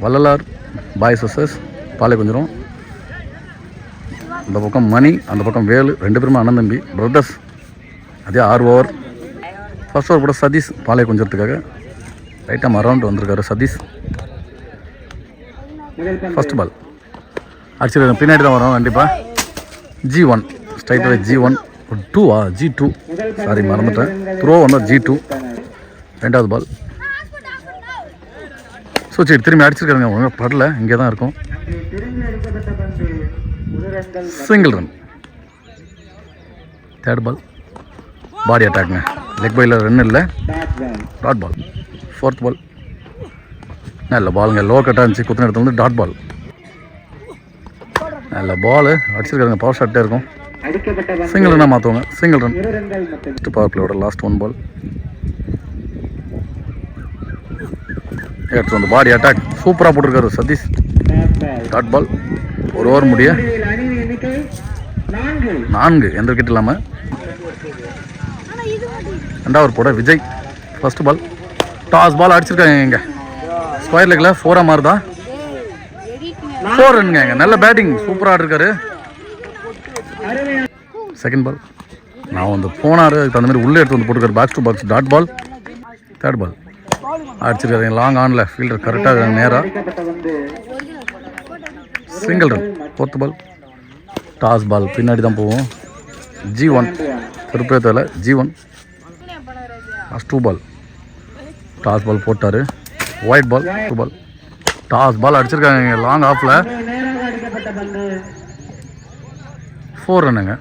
Vallalar boys versus பாலைக்குஞ்சரம். இந்த பக்கம் மணி, அந்த பக்கம் வேலு, 2 பேருமே அண்ணன் தம்பி பிரதர்ஸ். அதே 6 ஓவர். ஃபர்ஸ்ட் ஓவர் கூட சதீஷ் பாலைக்குஞ்சரத்துக்காக ரைட்டாக அரவுண்ட் வந்திருக்காரு சதீஷ். ஃபர்ஸ்ட் பால் அடிச்சிருக்காங்க, பின்னாடி தான் வரும் கண்டிப்பாக. G1 straight away G1 2 G2 sorry மறந்துட்டேன். த்ரோ வந்தால் G2. ரெண்டாவது பால் சரி திரும்பி அடிச்சிருக்காங்க, ஒழுங்காக படல, இங்கே தான் இருக்கும். Single run. தேர்ட் பால் பாடி அட்டாக்ங்க, லெக் பையில் ரன் இல்லை, டாட் பால். ஃபோர்த் பால் நல்ல பாலுங்க, லோ கட்டாக இருந்துச்சு, குத்தின இடத்துல வந்து டாட் பால். நல்ல பால் அடிச்சிருக்காங்க, பவர் ஷாட்டே இருக்கும். சிங்கிள் ரன்னாக மாற்றுவாங்க, சிங்கிள் ரன். பவர் பிளேயோட லாஸ்ட் 1 பால் எடுத்து வந்து பாடி அட்டாக் சூப்பராக போட்டிருக்காரு சதீஷ். Dot ball. 1 ஓவர் முடிய 4 எந்த விக்கெட் இல்லாமல். ரெண்டாவது போட Vijay. First ball toss ball அடிச்சிருக்காங்க, இங்கே ஸ்கொயர் லெக்கில் 4 மாறுதா, 4 ரன்னுங்க. இங்கே நல்ல பேட்டிங் சூப்பராக இருக்காரு. செகண்ட் பால் நான் வந்து போனார், அதுக்கு அந்த மாதிரி உள்ளே எடுத்து வந்து போட்டுருக்காரு, box to box. Dot ball. Third ball அடிச்சிருக்காரு லாங் ஆனில், ஃபீல்டர் கரெக்டாக நேராக, single run. Fourth ball toss ball பின்னாடி தான் போவோம். G1 திருப்பேத்தில் G1. Last 2 ball toss பால் போட்டார். White ball 2 ball toss ball அடிச்சிருக்காங்க லாங் ஆஃபில், 4 ரன்னுங்க.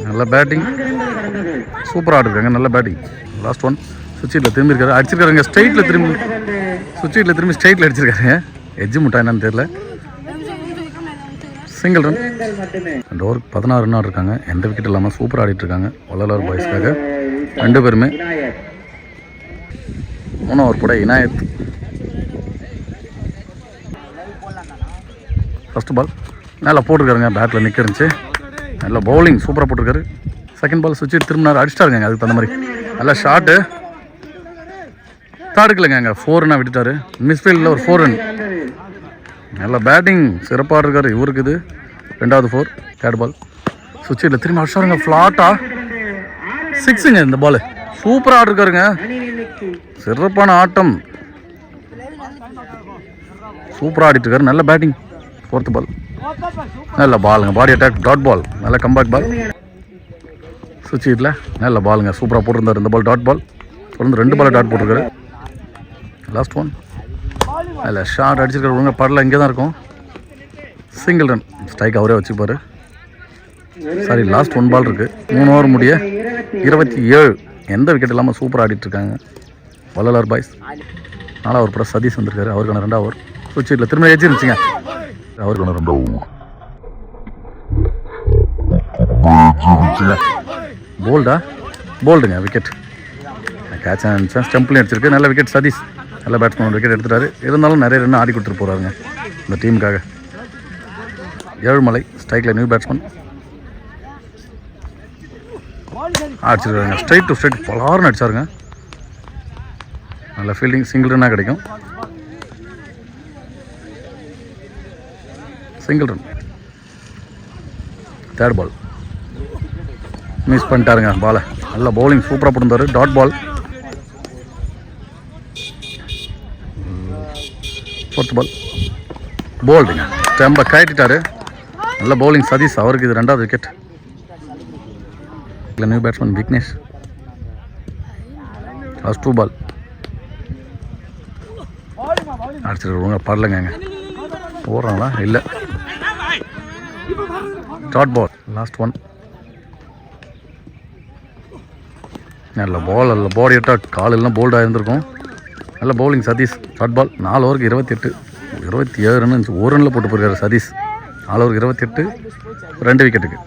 நல்ல பேட்டிங் சூப்பராக ஆடிருக்காங்க, நல்ல பேட்டிங். லாஸ்ட் 1 சுவிட்சில் திரும்பி இருக்காரு, அடிச்சிருக்காருங்க ஸ்ட்ரைட்டில், திரும்பி சுவிட்சில் திரும்பி ஸ்ட்ரைட்டில் அடிச்சிருக்காருங்க. எஜ்ஜு முட்டா என்னன்னு தெரியல. Single run. 2 ஓவருக்கு 16 ரன் ஆடிருக்காங்க, எந்த விக்கெட் இல்லாமல் சூப்பராக ஆடிட்டுருக்காங்க வள்ளலார் பாய்ஸ்க்காக 2 பேருமே. 3 ஓவர் கூட இனாயத். ஃபர்ஸ்ட் பால் நல்லா போட்டிருக்காருங்க, பேட்டில் நிற்க இருந்துச்சு, நல்லா பவுலிங் சூப்பராக போட்டிருக்காரு. செகண்ட் பால் சுவிட்ச் திரும்பினார், அடிச்சிட்டாருங்க, அதுக்கு தகுந்த மாதிரி நல்லா ஷாட்டு. தாடுக்கலைங்க, அங்கே 4 ரன்னாக விட்டுட்டாரு. மிஸ்ஃபீல்டில் ஒரு 4 ரன். நல்ல பேட்டிங் சிறப்பாக இருக்கார் இவருக்கு. இது ரெண்டாவது 4. தேர்ட் பால் சுவிட்சில் திரும்பி அடிச்சாருங்க, ஃப்ளாட்டாக 6ங்க. இந்த பால் சூப்பராக ஆடிருக்காருங்க, சிறப்பான ஆட்டம், சூப்பராக ஆடிட்டு இருக்காரு, நல்ல பேட்டிங். ஃபோர்த் பால் நல்ல பாலுங்க, பாடி அட்டாக், டாட் பால், நல்ல கம்பேக் பால். சுவிட்சில் நல்ல பாலுங்க, சூப்பராக போட்டிருந்தார் இந்த பால், டாட் பால். தொடர்ந்து 2 பால் டாட் போட்டிருக்காரு. லாஸ்ட் 1 அதில் ஷார்ட் அடிச்சிருக்கிற ஒழுங்காக படல, இங்கே தான் இருக்கும். Single run. ஸ்ட்ரைக் அவரே வச்சுப்பார். சாரி லாஸ்ட் 1 பால் இருக்குது. 3 ஓவர் முடிய 27. எந்த விக்கெட் இல்லாமல் சூப்பராக ஆடிட்டுருக்காங்க வள்ளலார் பாய்ஸ். 4 ஓவர் கூட சதீஷ் வந்திருக்காரு, அவருக்கான 2 ஓவர். சுவிட்சில் திரும்ப ஏஜி இருந்துச்சுங்க, அவருக்கான 2 ஓவர். போல்டுங்க விக்கெட். கேட்ச் ஆனிச்சா, ஸ்டம்பிளையும் அடிச்சிருக்கு, நல்ல விக்கெட். சதீஷ் நல்ல பேட்ஸ்மேன் விக்கெட் எடுத்துட்டாரு. இருந்தாலும் நிறைய ரன் ஆடி கொடுத்துட்டு போகிறாருங்க இந்த டீமுக்காக. ஏழுமலை ஸ்ட்ரைக்கில் நியூ பேட்ஸ்மேன் அடிச்சிருக்காங்க, ஸ்ட்ரைட் டு ஸ்ட்ரைட் பலாருன்னு அடிச்சாருங்க. நல்ல ஃபீல்டிங், சிங்கிள் ரன்னாக கிடைக்கும். Single run. Third ball miss பண்ணிட்டாருங்க பாலை, நல்ல பவுலிங் சூப்பராக போட்டிருந்தாரு, டாட் பால். ஃபோர்த் பால் போல்டுங்க, ஸ்டெம்பை கட்டிட்டாரு, நல்ல பவுலிங் சதீஷ், அவருக்கு இது 2வது wicket. New batsman Vignesh. Last 2 பால் அடிச்சிருக்கவங்க பரலங்க, போடுறாங்களா இல்லை, டாட் பால். லாஸ்ட் 1 நல்ல பால், நல்ல பாடி அட்டாக், கால் எல்லாம் போல்டாக இருந்திருக்கும், நல்ல பவுலிங் சதீஷ். Dot ball. 4 ஓவருக்கு 28, 27 ரன் இருந்துச்சு, 1 ரனில் போட்டு போயிருக்காரு சதீஷ். 4 ஓவருக்கு 28, 2 விக்கெட்டுக்கு.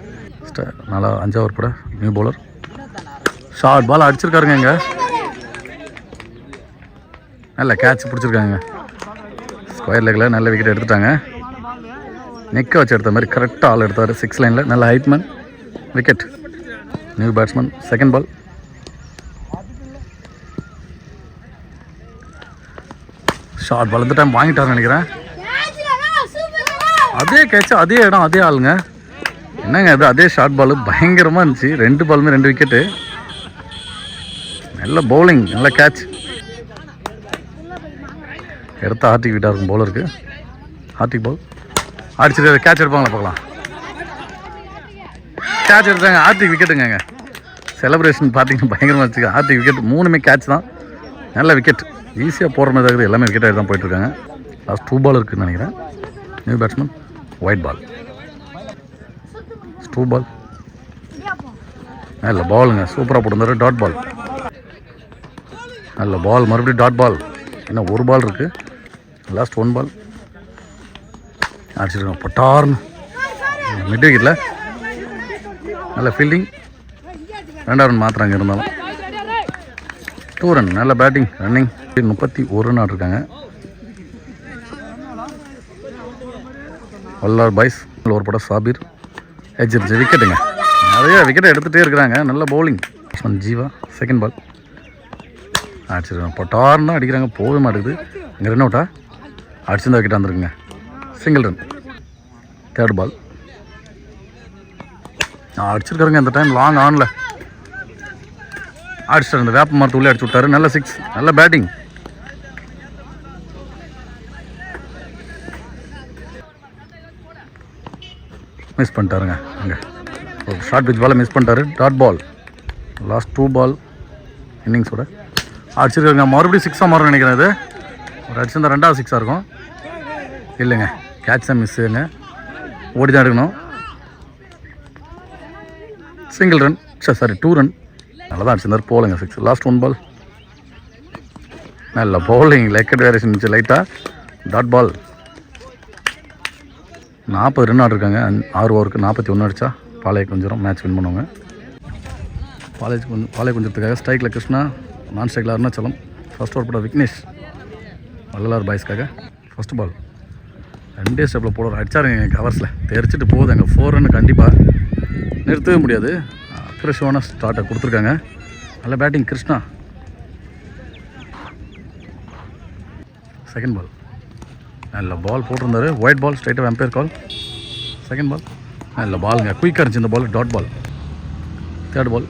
5 ஓவர் கூட நியூ பவுலர். ஷார்ட் பால் அடிச்சிருக்காருங்க, இங்கே நல்ல கேட்ச் பிடிச்சிருக்காங்க, ஸ்கொயர் லெக்கில் நல்ல விக்கெட் எடுத்துட்டாங்க. நிற்க வச்சு எடுத்த மாதிரி கரெக்டாக ஆள் எடுத்தார் 6 லைனில், நல்ல ஹைட்மேன் wicket. New batsman. Second ball short ball இந்த டைம் வாங்கிட்டாருன்னு நினைக்கிறேன். அதே கேட்ச், அதே இடம், அதே ஆளுங்க. என்னங்க அது, அதே ஷார்ட் பால் பயங்கரமாக இருந்துச்சு. 2 பாலுமே 2 விக்கெட்டு. நல்ல பவுலிங், நல்ல கேட்ச். எடுத்த ஹார்டிக் விட்டாக இருக்கும் பவுலருக்கு. ஹார்டிக் பால் அடிச்சுட்டு கேட்ச் எடுப்பாங்களா பார்க்கலாம். கேட்ச் எடுத்தாங்க, ஹார்டிக் விக்கெட்டுங்க. செலிப்ரேஷன் பார்த்தீங்கன்னா பயங்கரமாக வச்சுக்க. ஹார்டிக் விக்கெட் 3மே கேட்ச் தான். நல்ல விக்கெட், ஈஸியாக போகிற மாதிரி இருக்குது. எல்லாமே விக்கெட்டாக தான் போயிட்டுருக்காங்க. லாஸ்ட் 2 பால் இருக்குதுன்னு நினைக்கிறேன். நியூ பேட்ஸ்மேன் ஒயிட் பால், 2 பால். நல்ல பாலுங்க, சூப்பராக போட்டுருந்தாரு. டாட் பால், நல்ல பால். மறுபடியும் டாட் பால். இன்னும் 1 பால் இருக்குது. லாஸ்ட் 1 பால் அடிச்சிருக்கோம். பட்டார்னு மிட் விக்கெட்டில் நல்ல ஃபீல்டிங். 2 ரன் மாத்திராங்க. இருந்தாலும் 2 ரன். நல்ல பேட்டிங், ரன்னிங். 31 ரன் ஆடிருக்காங்க. வல்லார் பாய்ஸ் ஒரு படம் சாபீர் எட்ஜ் இருந்துச்சு. விக்கெட்டுங்க, நிறைய விக்கெட்டை எடுத்துகிட்டே இருக்கிறாங்க. நல்ல பவுலிங். ஜீவா செகண்ட் பால் அடிச்சிருக்காங்க. பட்டார்னு தான் அடிக்கிறாங்க, போகவே மாட்டேங்குது. அங்கே ரன் அவுட்டா அடிச்சிருந்தா விக்கெட் வந்துருக்குங்க. Single run. 3rd பால் அடிச்சிருக்காருங்க. இந்த டைம் லாங் ஆனில் அடிச்சிட்டாரு. இந்த வேப்ப மரத்து உள்ளே அடிச்சு விட்டாரு. நல்ல 6. நல்ல பேட்டிங். மிஸ் பண்ணிட்டாருங்க. அங்கே ஒரு ஷார்ட் பிச் பாலை மிஸ் பண்ணிட்டாரு. Dot ball. லாஸ்ட் 2 பால் இன்னிங்ஸோட அடிச்சிருக்காங்க. மறுபடியும் 6 மாறும் நினைக்கிறேன். இது ஒரு அடிச்சிருந்தா 2வது 6 இருக்கும். இல்லைங்க, கேட்ச் தான் மிஸ்ஸுங்க. ஓடி தான் எடுக்கணும். Single run. Sorry 2 run. நல்லா தான் அடிச்சிருந்தார். போலுங்க 6. லாஸ்ட் 1 பால். நல்ல பவுலிங். லெக்கட் வேரியேஷன் இருந்துச்சு லைட்டாக. Dot ball. 40 ரன் ஆடிருக்காங்க. 6 ஓவருக்கு 41 அடித்தா பாளைய கொஞ்சம் மேட்ச் வின் பண்ணுவாங்க. பாளைய கொஞ்சத்துக்காக ஸ்ட்ரைக்கில் கிருஷ்ணா, நான் ஸ்ட்ரைக்கில் அருணாச்சலம். ஃபர்ஸ்ட் ஓவர் போட விக்னேஷ் வள்ளலார் பாய்ஸ்க்காக. ஃபர்ஸ்ட் பால் 2 ஸ்டெப்பில் போடுற அடிச்சாருங்க. கவர்ஸில் தெரிச்சிட்டு போகுது. அங்கே 4 ரன் கண்டிப்பாக நிறுத்தவே முடியாது. அக்ரெசிவான ஸ்டார்ட்டை கொடுத்துருக்காங்க. நல்ல பேட்டிங் கிருஷ்ணா. செகண்ட் பால் நல்ல பால் போட்டிருந்தாரு. ஒயிட் பால், ஸ்ட்ரைட்டாக எம்பையர் கால். செகண்ட் பால் நல்ல பாலுங்க, குயிக்காக இருந்துச்சு இந்த பால். Dot ball. 3rd பால்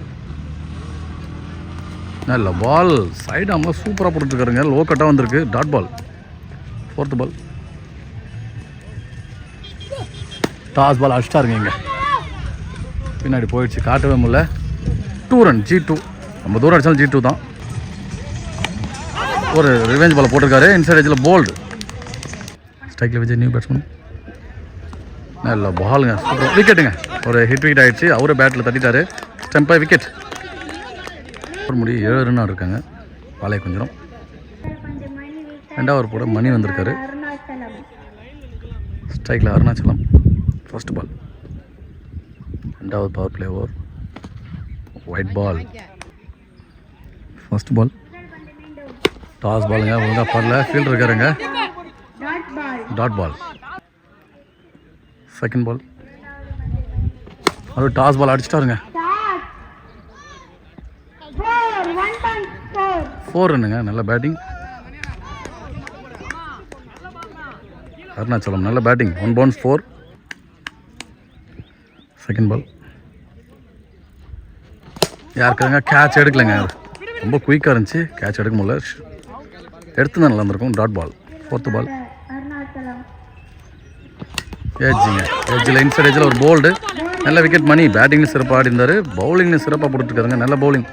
நல்ல பால். சைடு ஆமாம் சூப்பராக போட்டுருக்காருங்க. லோ கட்டாக வந்திருக்கு. Dot ball. 4th ball toss ball அடிச்சிட்டாருங்க. இங்கே பின்னாடி போயிடுச்சு, காட்டவே முடியல. 2 ரன். G2. ரொம்ப தூரம் அடித்தாலும் G2 தான். ஒரு ரிவெஞ்ச் பால் போட்டிருக்காரு. இன்சைட் எஜ்ஜில் போல்டு. ஸ்ட்ரைக்கில் விஜய் நியூ பேட்ஸ்மேன். நல்ல பாலுங்க, சூப்பர். விக்கெட்டுங்க. ஒரு ஹிட் விக்கெட் ஆகிடுச்சு. அவரு பேட்டில் தட்டிட்டாரு. ஸ்டெம்பாக விக்கெட். ஒரு முடி 7 ரன் இருக்காங்க. பாளைய கொஞ்சம் 2வது ஓவர் போட மணி வந்திருக்காரு. ஸ்ட்ரைக்கில் அருணாச்சலம். ஃபர்ஸ்ட் பால் 2வது power play over. Wide ball. First ball toss பாலுங்க. ஒழுங்காக பரல. ஃபீல்டர் இருக்காருங்க. Dot ball. செகண்ட் பால் அது டாஸ் பால் அடிச்சிட்டாருங்க. 4 ரன்னுங்க. நல்ல பேட்டிங். அருணாச்சலம் நல்ல பேட்டிங். 1 bounce 4. செகண்ட் பால் யாருக்காங்க கேட்ச் எடுக்கலைங்க. ரொம்ப குயிக்காக இருந்துச்சு, கேட்ச் எடுக்க முடியல. எடுத்து தான் நல்லா இருந்திருக்கும். Dot ball. 4th பால் எட்ஜிங்க. எட்ஜில் இன்சைட் எட்ஜில் ஒரு போல்டு. நல்ல விக்கெட். மணி பேட்டிங்லையும் சிறப்பாக ஆடி இருந்தார். பவுலிங்லையும் சிறப்பாக போட்டுருக்காருங்க. நல்ல பவுலிங்.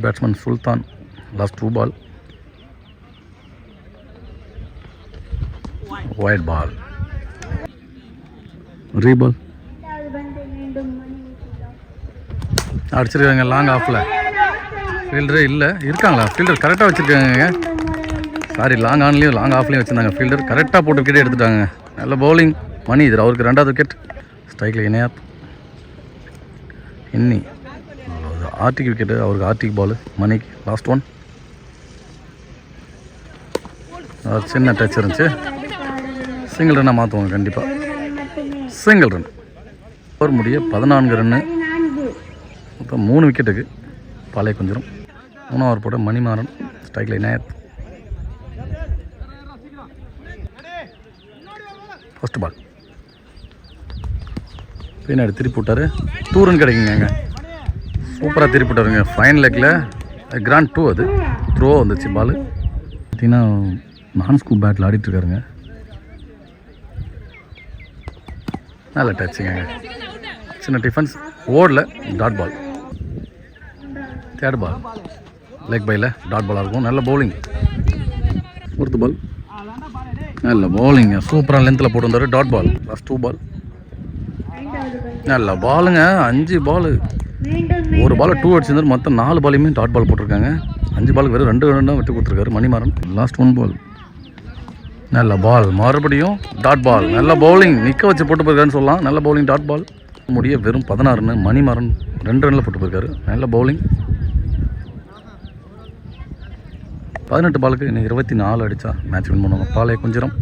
பேட்ஸ்மேன் சுல்தான். லாஸ்ட் 2 பால் ஒயிட் பால். ரீபால் அடிச்சிருக்காங்க. லாங் ஆஃபில் ஃபீல்டரே இல்லை. இருக்காங்களா ஃபீல்டர்? கரெக்டாக வச்சுருக்காங்க. சாரி, லாங் ஆன்லேயும் லாங் ஆஃப்லேயும் வச்சுருந்தாங்க. ஃபீல்டர் கரெக்டாக போட்டு விக்கெட்டே எடுத்துட்டாங்க. நல்ல பவுலிங். மணி இது அவருக்கு 2வது விக்கெட். ஸ்ட்ரைக்கில் இணையாத். இன்னி ஆர்டிக் விக்கெட்டு. அவருக்கு ஆர்டிக் பால். மணிக்கு லாஸ்ட் 1. சின்ன டச் இருந்துச்சு. சிங்கிள் ரன்னாக மாற்றுவாங்க கண்டிப்பாக. Single run. ஒரு முடிய 14 ரன்னு. மொத்தம் 3 விக்கெட்டுக்கு பாளைய கொஞ்சம். 3வது ஓவர் போட மணிமாறன். ஸ்ட்ரைக்கில் இணையாத். ஃபர்ஸ்ட் பால் பின்னாடி திருப்பி விட்டார். 2 ரன் கிடைக்குங்க. சூப்பராக திருப்பி விட்டாருங்க. ஃபைன் லெக்கில் கிராண்ட் 2 அது த்ரோ வந்துச்சு பால். பார்த்தீங்கன்னா நான் ஸ்கூப் பேட்டில் ஆடிட்டுருக்காருங்க. நல்ல டச்சுங்க. சின்ன டிஃபென்ஸ் ஓடல. Dot ball. Third ball leg பையில் டாட் பாலாக இருக்கும். நல்ல பவுலிங். ஃபோர்த் பால் நல்ல பவுலிங்க. சூப்பராக லென்த்தில் போட்டு வந்தார். Dot ball. லாஸ்ட் 2 பால் நல்ல பாலுங்க. 5 பால். ஒரு பால் 2 அடிச்சிருந்தார். மொத்தம் 4 பாலையுமே டாட் பால் போட்டிருக்காங்க. 5 பாலுக்கு வெறும் 2 ரன் தான் விட்டு கொடுத்துருக்காரு மணிமாறன். லாஸ்ட் 1 பால் நல்ல பால். மறுபடியும் டாட் பால். நல்ல பவுலிங். நிற்க வச்சு போட்டு போயிருக்காருன்னு சொல்லலாம். நல்ல பவுலிங். டாட் பால் முடிய வெறும் 16 ரன். மணிமாறன் 2 ரனில் போட்டு போயிருக்காரு. நல்ல பவுலிங். 18 பாலுக்கு இன்னும் 24 அடித்தா மேட்ச் வின் பண்ணுவாங்க. பாலை குஞ்சிரம்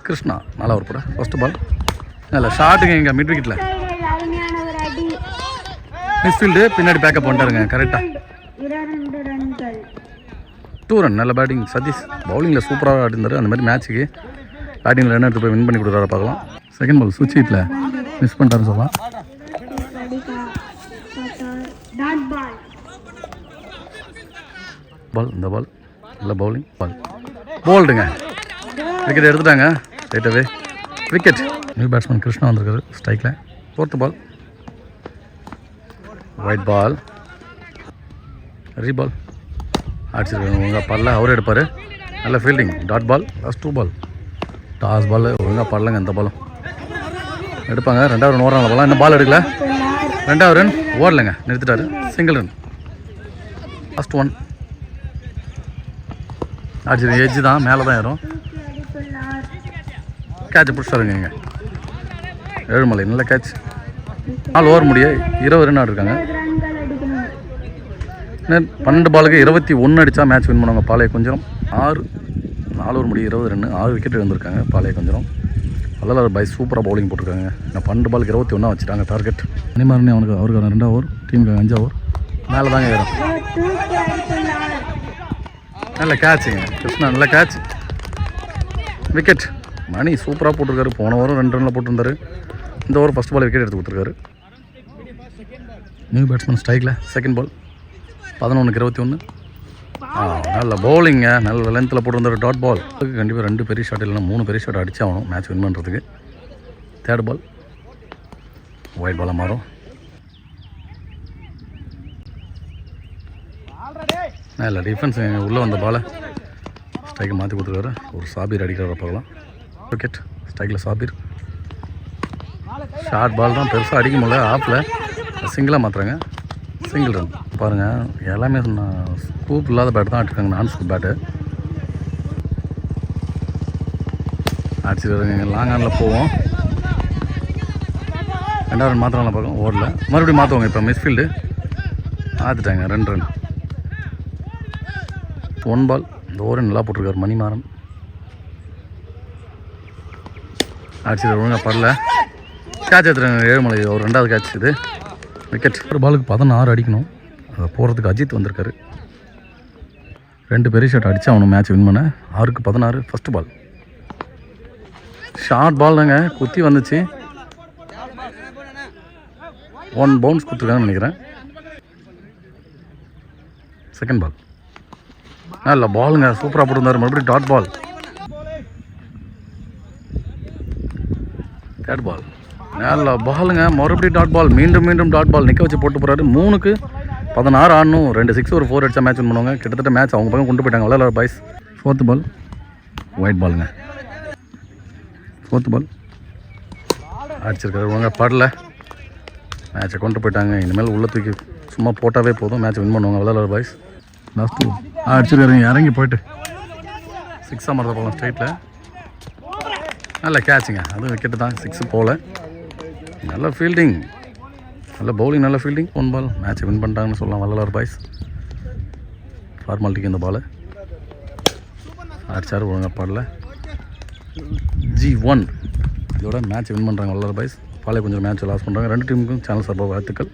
கிருஷ்ணா நல்லா ஒரு பட. ஃபர்ஸ்ட் பால் நல்ல ஷாட்டுங்க. இங்கே மிட் விக்கெட்டில் மிஸ்ஃபீல்டு பின்னாடி பேக்கப் பண்ணிட்டாருங்க. கரெக்டாக 2 ரன். நல்ல பேட்டிங். சதீஷ் பவுலிங்கில் சூப்பராக ஆடிந்தார். அந்த மாதிரி மேட்ச்சுக்கு பேட்டிங்கில் ரன் எடுத்து போய் வின் பண்ணி கொடுக்குறாரு பார்க்கலாம். செகண்ட் பால் சுவிட்சில் மிஸ் பண்ணிட்டாருன்னு சொல்லலாம். பால் இந்த பால் நல்ல பவுலிங். பால் போல்டுங்க. விக்கெட் எடுத்துட்டாங்க ரைட்டாகவே. விக்கெட். நியூ பேட்ஸ்மேன் கிருஷ்ணா வந்திருக்காரு ஸ்ட்ரைக்கில். Fourth ball white ball. ரீபால் அடிச்சிருக்காங்க. ஒழுங்காக பாடல. அவரே எடுப்பார். நல்ல fielding. Dot ball. Last 2 ball toss ball. ஒழுங்காக பாடலங்க. எந்த பாலும் எடுப்பாங்க. 2வது ரன் ஓடுறாங்க பாலாம். இன்னும் பால் எடுக்கல. 2வது ரன் ஓடலைங்க. நிறுத்திட்டாரு. Single run. லாஸ்ட் 1 அடிச்சிரு. எஜ்ஜு தான் மேலே தான் ஏறும். கேட்சை பிடிச்சாருங்க. இங்கே ஏழுமலை நல்ல கேட்ச். 4 ஓவர் முடிய 20 ரன் ஆடிருக்காங்க. 12 பாலுக்கு 21 அடித்தா மேட்ச் வின் பண்ணுவாங்க. பாளைய குஞ்சரம் 4 ஓவர் முடிய 20 ரன் 6 விக்கெட் எழுந்திருக்காங்க. பாளைய குஞ்சரம் அதெல்லாம் பை சூப்பராக பவுலிங் போட்டிருக்காங்க. நான் 12 பாலுக்கு 21 வச்சுட்டாங்க டார்கெட். மணிமாறனே அவருக்கு 2 ஓவர். டீமுக்கு 5 ஓவர் மேலே தாங்க ஏறும். நல்ல கேட்சுங்க. கிருஷ்ணா நல்ல கேட்ச். விக்கெட். மணி சூப்பராக போட்டிருக்காரு. போன ஓவரும் 2 ரனில் போட்டிருந்தாரு. இந்த ஓவர் ஃபஸ்ட் பால் விக்கெட் எடுத்து கொடுத்துருக்காரு. நியூ பேட்ஸ்மேன் ஸ்ட்ரைக்கில். செகண்ட் பால் 11க்கு 21. நல்ல பவுலிங்க. நல்ல லென்த்தில் போட்டிருந்தாரு. Dot ball. கண்டிப்பாக 2 பெரிய ஷாட் இல்லைன்னா 3 பெரிய ஷாட் அடிச்சு ஆகணும் மேட்ச் வின் பண்ணுறதுக்கு. தேர்ட் பால் ஒயிட் பாலாக மாறும். நல்ல டிஃபென்ஸ். உள்ளே வந்த பாலை ஸ்ட்ரைக்கை மாற்றி கொடுத்துருக்காரு. ஒரு சாபீர் அடிக்கிறவரை பார்க்கலாம். விக்கெட். ஸ்ட்ரைக்கில் சாபீர். ஷார்ட் பால் தான் பெருசாக அடிக்க முடியல. ஆஃபில் சிங்கிளாக மாற்றுறாங்க. Single run. பாருங்கள் எல்லாமே ஸ்கூப் இல்லாத பேட் தான் ஆட்டிருக்காங்க. நான் ஸ்கூப் பேட்டு அடிச்சுருக்காங்க. லாங் ஆனில் போவோம். 2வது ரன் மாத்திரம் பார்க்கலாம். ஓடல. மறுபடியும் மாற்றுவாங்க. இப்போ மிஸ்ஃபீல்டு ஆற்றுட்டாங்க. 2 ரன். 1 பால். இந்த ஓவர் நல்லா போட்டிருக்காரு மணிமாறன். அடிச்சுட்டு ஒழுங்காக படல. கேட்ச் எடுத்துருக்காங்க. ஏழுமலை ஒரு 2வது கேட்ச் இது. விக்கெட். ஒரு பாலுக்கு 16 அடிக்கணும். அதை போகிறதுக்கு அஜித் வந்திருக்காரு. 2 பெரிய ஷாட் அடித்தா அவனு மேட்ச் வின் பண்ண. 6க்கு 16. ஃபஸ்ட்டு பால் ஷார்ட் பால் தாங்க. குத்தி வந்துச்சு. 1 பவுன்ஸ் கொடுத்துருக்காங்கன்னு நினைக்கிறேன். செகண்ட் பால் நல்ல பாலுங்க. சூப்பராக போட்டிருந்தார். மறுபடியும் டாட் பால். தேர்ட் பால் நல்ல பாலுங்க. மறுபடியும் டாட் பால். மீண்டும் டாட் பால். நிற்க வச்சு போட்டு போகிறாரு. 3க்கு 16 ஆடணும். 2 6 ஒரு 4 அடித்தா மேட்ச் வின் பண்ணுவாங்க. கிட்டத்தட்ட மேட்ச் அவங்க பக்கம் கொண்டு போயிட்டாங்க. விளையாட பாய்ஸ். ஃபோர்த் பால் ஒயிட் பாலுங்க. ஃபோர்த் பால் அடிச்சிருக்காரு. ஒழுங்காக படல. மேட்சை கொண்டு போயிட்டாங்க. இனிமேல் உள்ள தூக்கி சும்மா போட்டாவே போதும். மேட்ச் வின் பண்ணுவாங்க. விளையாட பாய்ஸ். லாஸ்ட் 2 அடிச்சிருக்காரு. இறங்கி போயிட்டு 6 மாறத போகலாம் ஸ்ட்ரைட்டில். நல்ல கேட்சுங்க. அதுவும் விக்கெட்டு தான். 6 போகல. நல்ல ஃபீல்டிங். நல்ல பவுலிங். நல்ல ஃபீல்டிங். 1 பால். மேட்ச்சை வின் பண்ணிட்டாங்கன்னு சொல்லலாம் வள்ளலார் பாய்ஸ். ஃபார்மாலிட்டிக்கு இந்த பால் அடிச்சார். ஒழுங்காக பாடல. G1 இதோட மேட்ச் வின் பண்ணுறாங்க வள்ளலார் பாய்ஸ். பாலே கொஞ்சம் மேட்ச் லாஸ் பண்ணுறாங்க. 2 டீமுக்கும் சேனல் சார்பாக வாழ்த்துக்கள்.